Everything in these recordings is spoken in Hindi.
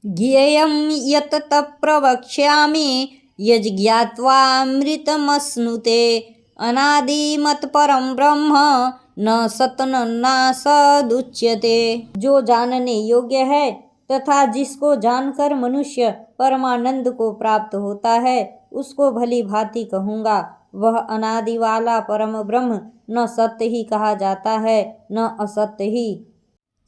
ज्ञेयं यत् तत्प्रवक्ष्यामि यज्ज्ञात्वामृतमश्नुते अनादिमत्परं ब्रह्म न सत्तन्नासदुच्यते। जो जानने योग्य है तथा जिसको जानकर मनुष्य परमानंद को प्राप्त होता है उसको भली भांति कहूँगा। वह अनादि वाला परम ब्रह्म न सत्य ही कहा जाता है न असत्य ही।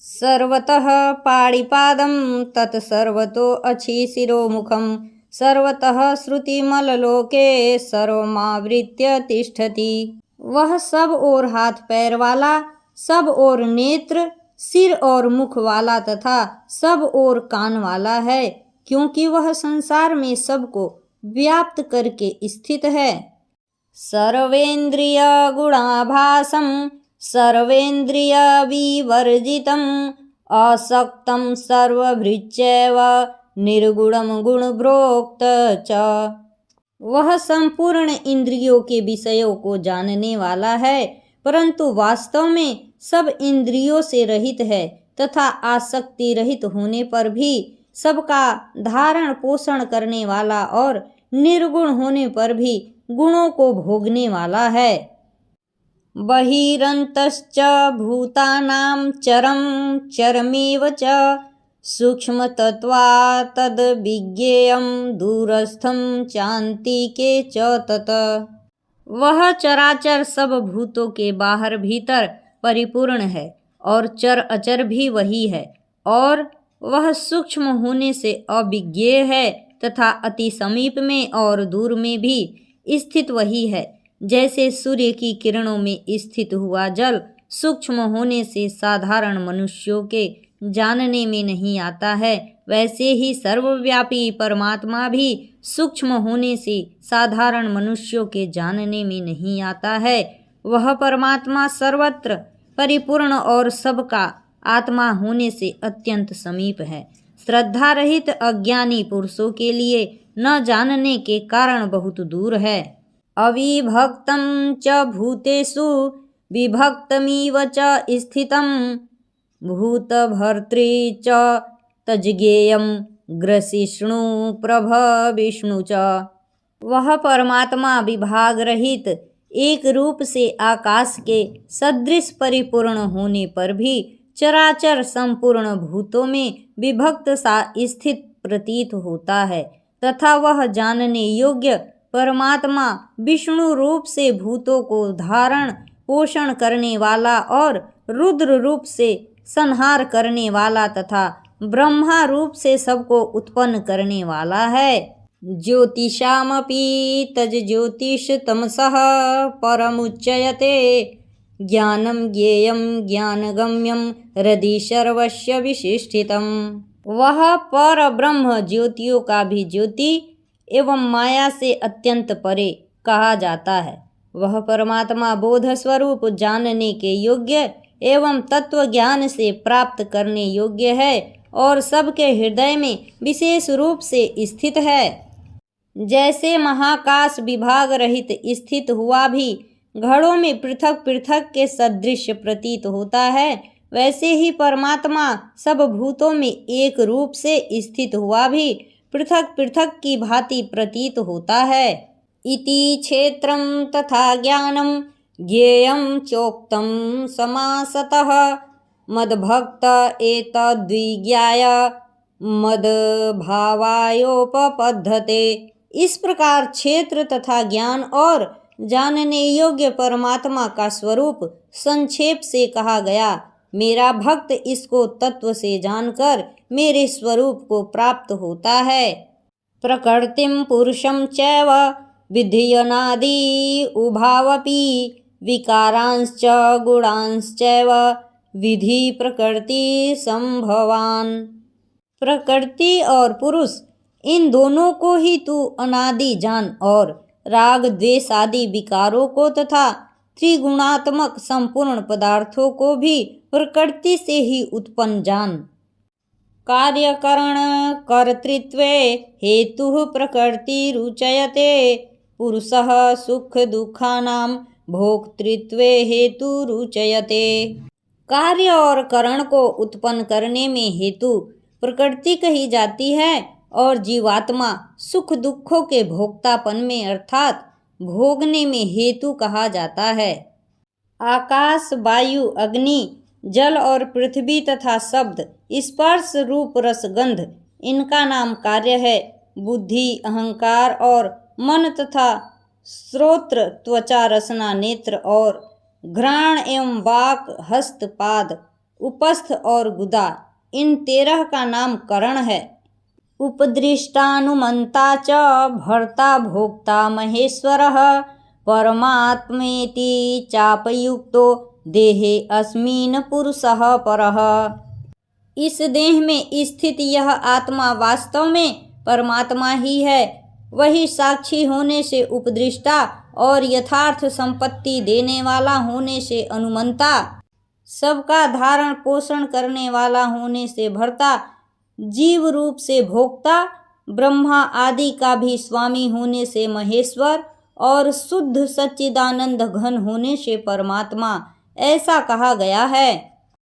सर्वतः पाणिपादं तत्सर्वतो अचिशिरोमुखं सर्वतः श्रुतिमल्लोके सर्वमावृत्य तिष्ठति। वह सब ओर हाथ पैर वाला, सब ओर नेत्र, सिर और मुख वाला तथा सब ओर कान वाला है, क्योंकि वह संसार में सबको व्याप्त करके स्थित है। सर्वेन्द्रिय गुणाभासं सर्वेन्द्रिय विवर्जितं असक्तं सर्वभृच्चैव निर्गुणं गुणभोक्त च। वह संपूर्ण इंद्रियों के विषयों को जानने वाला है परंतु वास्तव में सब इंद्रियों से रहित है तथा आसक्ति रहित होने पर भी सबका धारण पोषण करने वाला और निर्गुण होने पर भी गुणों को भोगने वाला है। बहिरन्तश्च भूतानां चरं चरमेव च सूक्ष्मतत्त्वात् तद्विज्ञेयं दूरस्थं चान्तिके च तत्। वह चराचर सब भूतों के बाहर भीतर परिपूर्ण है और चर अचर भी वही है और वह सूक्ष्म होने से अविज्ञेय है तथा अति समीप में और दूर में भी स्थित वही है। जैसे सूर्य की किरणों में स्थित हुआ जल सूक्ष्म होने से साधारण मनुष्यों के जानने में नहीं आता है, वैसे ही सर्वव्यापी परमात्मा भी सूक्ष्म होने से साधारण मनुष्यों के जानने में नहीं आता है। वह परमात्मा सर्वत्र परिपूर्ण और सबका आत्मा होने से अत्यंत समीप है। श्रद्धा रहित अज्ञानी पुरुषों के लिए न जानने के कारण बहुत दूर है। अविभक्तं च भूतेषु विभक्तमिव च स्थितं भूतभर्तृ च तज्ज्ञेयं ग्रसिष्णु प्रभ विष्णु च। वह परमात्मा विभाग रहित एक रूप से आकाश के सदृश परिपूर्ण होने पर भी चराचर संपूर्ण भूतों में विभक्त सा स्थित प्रतीत होता है तथा वह जानने योग्य परमात्मा विष्णु रूप से भूतों को धारण पोषण करने वाला और रुद्र रूप से संहार करने वाला तथा ब्रह्मा रूप से सबको उत्पन्न करने वाला है। ज्योतिषामपि तज्ज्योतिषतमसः परमुच्यते ज्ञानं ज्ञेयं ज्ञानगम्यं हृदि सर्वस्य विशिष्टितम्। वह पर ब्रह्म ज्योतियों का भी ज्योति एवं माया से अत्यंत परे कहा जाता है। वह परमात्मा बोध स्वरूप जानने के योग्य एवं तत्व ज्ञान से प्राप्त करने योग्य है और सबके हृदय में विशेष रूप से स्थित है। जैसे महाकाश विभाग रहित स्थित हुआ भी घड़ों में पृथक पृथक के सदृश प्रतीत होता है, वैसे ही परमात्मा सब भूतों में एक रूप से स्थित हुआ भी पृथक पृथक की भांति प्रतीत होता है। इति क्षेत्रं तथा ज्ञानं ज्ञेयं चोक्तं समासतः मद्भक्त एतद्विज्ञाय मद्भावायोपपद्यते। इस प्रकार क्षेत्र तथा ज्ञान और जानने योग्य परमात्मा का स्वरूप संक्षेप से कहा गया। मेरा भक्त इसको तत्व से जानकर मेरे स्वरूप को प्राप्त होता है। प्रकृतिं पुरुषं चैव विधियनादि उभावपि विकारांश्च गुणांश्चैव विधि प्रकृति संभवान। प्रकृति और पुरुष इन दोनों को ही तू अनादि जान और राग द्वेष आदि विकारों को तथा त्रिगुणात्मक संपूर्ण पदार्थों को भी प्रकृति से ही उत्पन्न जान। कार्यकरण कर्तृत्वे हेतुः प्रकृतिरुच्यते पुरुषः सुख दुःखानां भोक्तृत्वे हेतुरुच्यते। कार्य और करण को उत्पन्न करने में हेतु प्रकृति कही जाती है और जीवात्मा सुख दुखों के भोक्तापन में अर्थात भोगने में हेतु कहा जाता है। आकाश, वायु, अग्नि, जल और पृथ्वी तथा शब्द, स्पर्श, रूप, रस, गंध, इनका नाम कार्य है। बुद्धि, अहंकार और मन तथा श्रोत्र, त्वचा, रसना, नेत्र और घ्राण एवं वाक, हस्त, पाद, उपस्थ और गुदा, इन 13 का नाम करण है। उपदृष्टानुमंता च भर्ता भोक्ता महेश्वरः परमात्मेति चापयुक्तो देहे अस्मिन् पुरुषः परः। इस देह में स्थित यह आत्मा वास्तव में परमात्मा ही है। वही साक्षी होने से उपदृष्टा और यथार्थ संपत्ति देने वाला होने से अनुमंता, सबका धारण पोषण करने वाला होने से भर्ता, जीव रूप से भोक्ता, ब्रह्मा आदि का भी स्वामी होने से महेश्वर और शुद्ध सच्चिदानंद घन होने से परमात्मा, ऐसा कहा गया है।